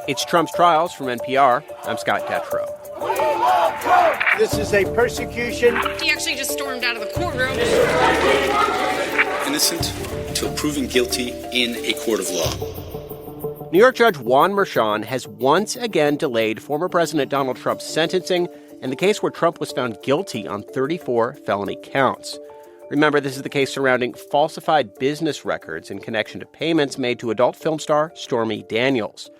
It's Trump's Trials from NPR. I'm Scott Detrow. This is a persecution. He actually just stormed out of the courtroom. Innocent until proven guilty in a court of law. New York Judge Juan Merchan has once again delayed former President Donald Trump's sentencing in the case where Trump was found guilty on 34 felony counts. Remember, this is the case surrounding falsified business records in connection to payments made to adult film star Stormy Daniels.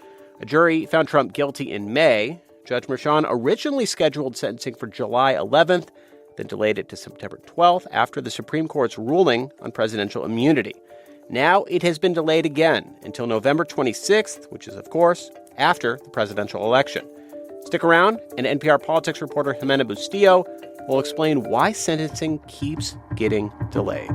A jury found Trump guilty in May. Judge Merchan originally scheduled sentencing for July 11th, then delayed it to September 12th after the Supreme Court's ruling on presidential immunity. Now it has been delayed again until November 26th, which is, of course, after the presidential election. Stick around, and NPR politics reporter Ximena Bustillo will explain why sentencing keeps getting delayed.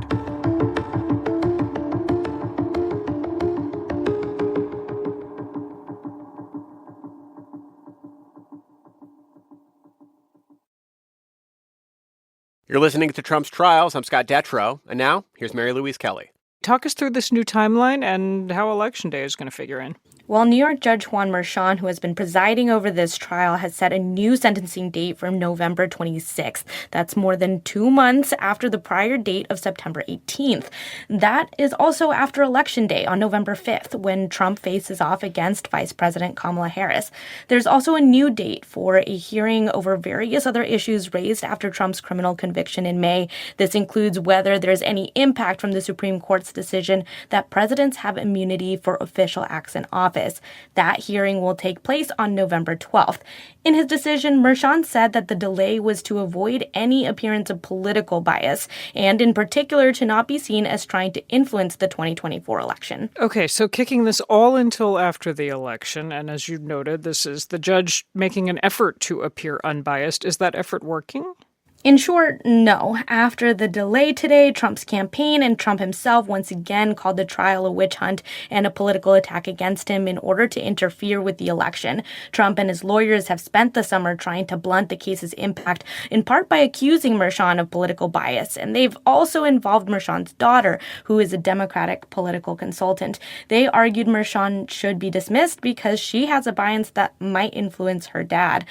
You're listening to Trump's Trials. I'm Scott Detrow. And now, here's Mary Louise Kelly. Talk us through this new timeline and how Election Day is going to figure in. Well, New York Judge Juan Merchan, who has been presiding over this trial, has set a new sentencing date for November 26th. That's more than 2 months after the prior date of September 18th. That is also after Election Day on November 5th, when Trump faces off against Vice President Kamala Harris. There's also a new date for a hearing over various other issues raised after Trump's criminal conviction in May. This includes whether there's any impact from the Supreme Court's decision that presidents have immunity for official acts in office. That hearing will take place on November 12th. In his decision, Merchan said that the delay was to avoid any appearance of political bias, and in particular to not be seen as trying to influence the 2024 election. Okay, so kicking this all until after the election, and as you noted, this is the judge making an effort to appear unbiased. Is that effort working? In short, no. After the delay today, Trump's campaign and Trump himself once again called the trial a witch hunt and a political attack against him in order to interfere with the election. Trump and his lawyers have spent the summer trying to blunt the case's impact, in part by accusing Merchan of political bias. And they've also involved Merchan's daughter, who is a Democratic political consultant. They argued Merchan should be dismissed because she has a bias that might influence her dad.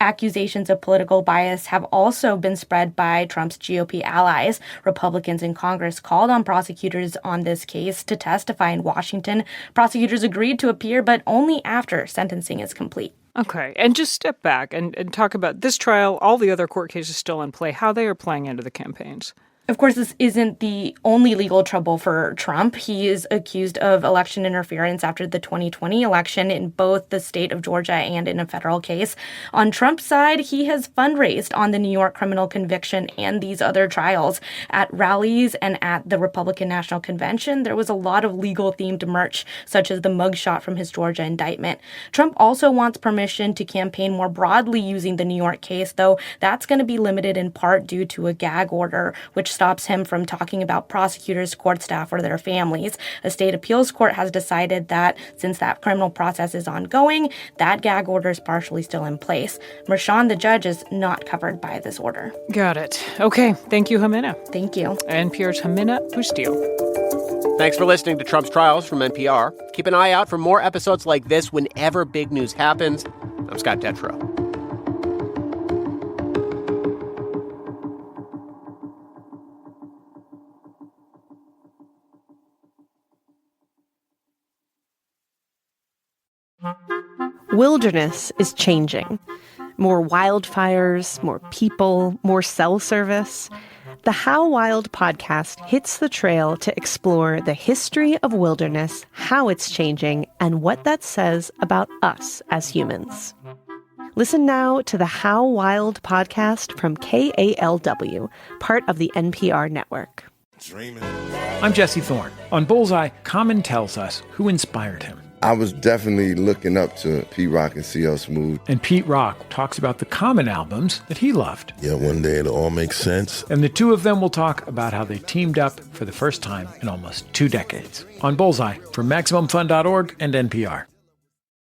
Accusations of political bias have also been spread by Trump's GOP allies. Republicans in Congress called on prosecutors on this case to testify in Washington. Prosecutors agreed to appear, but only after sentencing is complete. Okay, and just step back and talk about this trial, all the other court cases still in play, how they are playing into the campaigns. Of course, this isn't the only legal trouble for Trump. He is accused of election interference after the 2020 election in both the state of Georgia and in a federal case. On Trump's side, he has fundraised on the New York criminal conviction and these other trials. At rallies and at the Republican National Convention, there was a lot of legal-themed merch, such as the mugshot from his Georgia indictment. Trump also wants permission to campaign more broadly using the New York case, though that's going to be limited in part due to a gag order, which stops him from talking about prosecutors, court staff, or their families. A state appeals court has decided that since that criminal process is ongoing, that gag order is partially still in place. Merchan, the judge, is not covered by this order. Got it. Okay. Thank you, Ximena. Thank you. NPR's Ximena Bustillo. Thanks for listening to Trump's Trials from NPR. Keep an eye out for more episodes like this whenever big news happens. I'm Scott Detrow. Wilderness is changing. More wildfires, more people, more cell service. The How Wild podcast hits the trail to explore the history of wilderness, how it's changing, and what that says about us as humans. Listen now to the How Wild podcast from KALW, part of the NPR network. I'm Jesse Thorne. On Bullseye, Common tells us who inspired him. I was definitely looking up to Pete Rock and CL Smooth. And Pete Rock talks about the Common albums that he loved. Yeah, one day it'll all make sense. And the two of them will talk about how they teamed up for the first time in almost 2 decades. On Bullseye from MaximumFun.org and NPR.